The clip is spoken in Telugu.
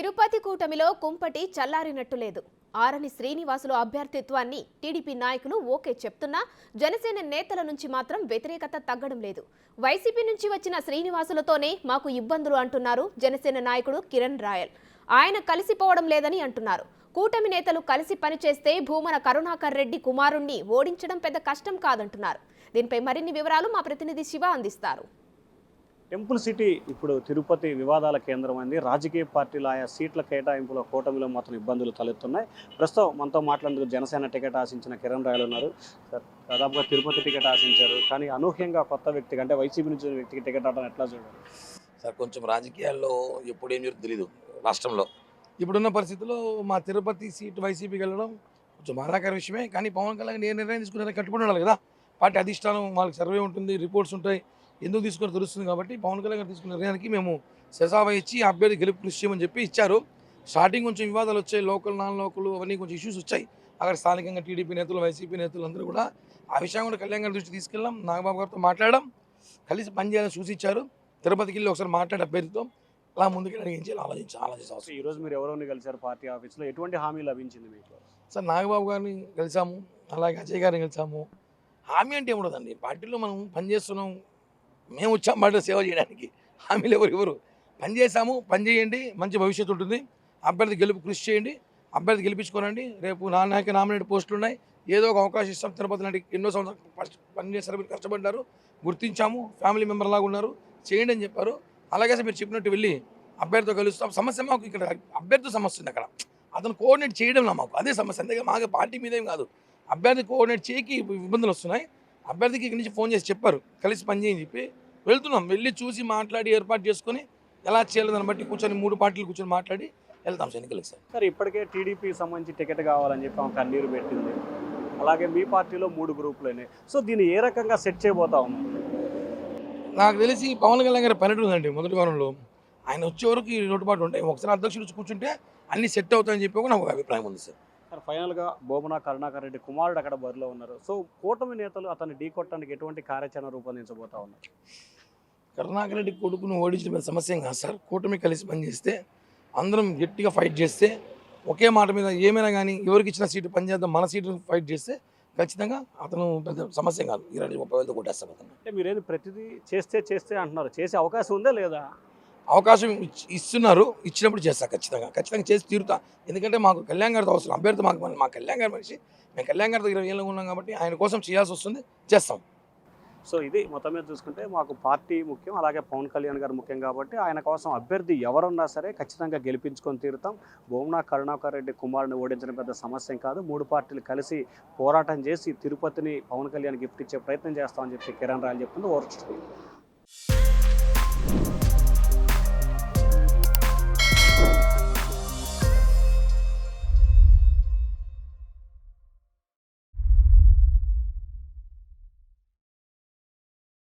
తిరుపతి కూటమిలో కుంపటి చల్లారినట్టు లేదు. ఆరణి శ్రీనివాసులు అభ్యర్థిత్వాన్ని టీడీపీ నాయకులు ఓకే చెప్తున్నా జనసేన నేతల నుంచి మాత్రం వ్యతిరేకత తగ్గడం లేదు. వైసీపీ నుంచి వచ్చిన శ్రీనివాసులతోనే మాకు ఇబ్బందులు అంటున్నారు జనసేన నాయకుడు కిరణ్ రాయల్. ఆయన కలిసిపోవడం లేదని అంటున్నారు. కూటమి నేతలు కలిసి పనిచేస్తే భూమన కరుణాకర్ రెడ్డి కుమారుణ్ణి ఓడించడం పెద్ద కష్టం కాదంటున్నారు. దీనిపై మరిన్ని వివరాలు మా ప్రతినిధి శివ అందిస్తారు. టెంపుల్ సిటీ ఇప్పుడు తిరుపతి వివాదాల కేంద్రమైంది. రాజకీయ పార్టీల ఆయా సీట్ల కేటాయింపులో కూటమిలో మాత్రం ఇబ్బందులు తలెత్తున్నాయి. ప్రస్తుతం మనతో మాట్లాడేందుకు జనసేన టికెట్ ఆశించిన కిరణ్ రాయల్ ఉన్నారు. సార్, దాదాపుగా తిరుపతి టికెట్ ఆశించారు, కానీ అనూహ్యంగా కొత్త వ్యక్తికి అంటే వైసీపీ నుంచి వ్యక్తికి టికెట్ అవడం ఎట్లా చూడాలి సార్? కొంచెం రాజకీయాల్లో ఎప్పుడు ఏం జరుగుతుందో తెలీదు రాష్ట్రంలో. ఇప్పుడున్న పరిస్థితుల్లో మా తిరుపతి సీట్ వైసీపీకి వెళ్ళడం కొంచెం బాధాకర విషయమే. కానీ పవన్ కళ్యాణ్ నేను నిర్ణయం తీసుకునే కట్టుబడి ఉండాలి కదా. పార్టీ అధిష్టానం వాళ్ళకి సర్వే ఉంటుంది, రిపోర్ట్స్ ఉంటాయి, ఎందుకు తీసుకొని తెలుస్తుంది. కాబట్టి పవన్ కళ్యాణ్ గారు తీసుకున్న నిర్ణయానికి మేము శశావ ఇచ్చి అభ్యర్థి గెలుపు కృషి చేయమని చెప్పి ఇచ్చారు. స్టార్టింగ్ కొంచెం వివాదాలు వచ్చాయి, లోకల్ నాన్ లోకల్ అవన్నీ కొంచెం ఇష్యూస్ వచ్చాయి. అక్కడ స్థానికంగా టీడీపీ నేతలు వైసీపీ నేతలు అందరూ కూడా ఆ విషయం కూడా కళ్యాణ్ గారి దృష్టి తీసుకెళ్ళాం. నాగబాబు గారితో మాట్లాడడం, కలిసి పనిచేయాలని సూచించారు. తిరుపతికి వెళ్ళి ఒకసారి మాట్లాడే అభ్యర్థితో అలా ముందుకెళ్ళి ఏం చేయాలి ఆలోచించాల్సి. ఈరోజు మీరు ఎవరెవరిని కలిసారు పార్టీ ఆఫీస్లో? ఎటువంటి హామీ లభించింది మీకు? సార్, నాగబాబు గారిని కలిసాము, అలాగే అజయ్ గారిని కలిసాము. హామీ అంటే ఏముండదండి, పార్టీలో మనం పనిచేస్తున్నాం, మేము వచ్చాం మాట సేవ చేయడానికి. హామీలు ఎవరు పని చేసాము, పని చేయండి, మంచి భవిష్యత్తు ఉంటుంది, అభ్యర్థి గెలుపు కృషి చేయండి, అభ్యర్థి గెలిపించుకోనండి. రేపు నాయక నామినేట్ పోస్టులు ఉన్నాయి, ఏదో ఒక అవకాశం ఇస్తాం. తిరుపతి లాంటి ఎన్నో సంవత్సరాలు పనిచేస్తారు, మీరు కష్టపడ్డారు, గుర్తించాము, ఫ్యామిలీ మెంబర్ లాగా ఉన్నారు, చేయండి అని చెప్పారు. అలాగే మీరు చెప్పినట్టు వెళ్ళి అభ్యర్థితో కలుస్తాం. సమస్య మాకు ఇక్కడ అభ్యర్థి సమస్య ఉంది, అక్కడ అతను కోఆర్డినేట్ చేయడం మాకు అదే సమస్య. అంతేగా మాకు పార్టీ మీదేం కాదు, అభ్యర్థి కోఆర్డినేట్ చేయకి ఇబ్బందులు వస్తున్నాయి. అభ్యర్థికి ఇక్కడి నుంచి ఫోన్ చేసి చెప్పారు కలిసి పనిచేయని చెప్పి వెళ్తున్నాం. వెళ్ళి చూసి మాట్లాడి ఏర్పాటు చేసుకొని ఎలా చేయాలి దాన్ని బట్టి కూర్చొని 3 పార్టీలు కూర్చొని మాట్లాడి వెళ్తాం ఎన్నికలకు. సార్, ఇప్పటికే టీడీపీకి సంబంధించి టికెట్ కావాలని చెప్పి ఆమె కన్నీరు పెట్టింది. అలాగే మీ పార్టీలో 3 గ్రూపులు అయినాయి. సో దీన్ని ఏ రకంగా సెట్ చేయబోతా ఉన్నాం? నాకు తెలిసి పవన్ కళ్యాణ్ గారి పర్యటన ఉందండి మొదటి వారంలో. ఆయన వచ్చే వరకు ఈ లోటుపాటు ఉంటాయి. ఒకసారి అధ్యక్షుడు కూర్చుంటే అన్ని సెట్ అవుతాయని చెప్పి నాకు అభిప్రాయం ఉంది సార్. ఫైనల్గా భూమన కరుణాకర్ రెడ్డి కుమారుడు అక్కడ బరిలో ఉన్నారు. సో కూటమి నేతలు అతన్ని ఢీకొట్టడానికి ఎటువంటి కార్యాచరణ రూపొందించబోతా ఉన్నారు? కరుణాకర్ రెడ్డి కొడుకును ఓడించడం సమస్య కాదు సార్. కూటమి కలిసి పనిచేస్తే, అందరం గట్టిగా ఫైట్ చేస్తే, ఒకే మాట మీద ఏమైనా కానీ ఎవరికి ఇచ్చిన సీటు పనిచేద్దాం, మన సీటు ఫైట్ చేస్తే ఖచ్చితంగా అతను పెద్ద సమస్య కాదు. 20-30 కొట్టేస్తాం అతను. అంటే మీరేది ప్రతిదీ చేస్తే అంటున్నారు, చేసే అవకాశం ఉందా లేదా? అవకాశం ఇస్తున్నారు, ఇచ్చినప్పుడు చేస్తా, ఖచ్చితంగా చేసి తీరుతా. ఎందుకంటే మాకు కళ్యాణ్ గారితో అవసరం, అభ్యర్థి మా కళ్యాణ్ గారి మనిషి. మేము కళ్యాణ్ గారితో 20 ఏళ్ళగా ఉన్నాం కాబట్టి ఆయన కోసం చేయాల్సి వస్తుంది, చేస్తాం. సో ఇది మొత్తం మీద చూసుకుంటే మాకు పార్టీ ముఖ్యం, అలాగే పవన్ కళ్యాణ్ గారు ముఖ్యం కాబట్టి ఆయన కోసం అభ్యర్థి ఎవరున్నా సరే ఖచ్చితంగా గెలిపించుకొని తీరుతాం. భూమన కరుణాకర్ రెడ్డి కుమారుని ఓడించడం పెద్ద సమస్య కాదు. 3 పార్టీలు కలిసి పోరాటం చేసి తిరుపతిని పవన్ కళ్యాణ్ గిఫ్ట్ ఇచ్చే ప్రయత్నం చేస్తామని చెప్పి కిరణ్ రాయల్ చెప్తుంది. ఓర్చుతుంది.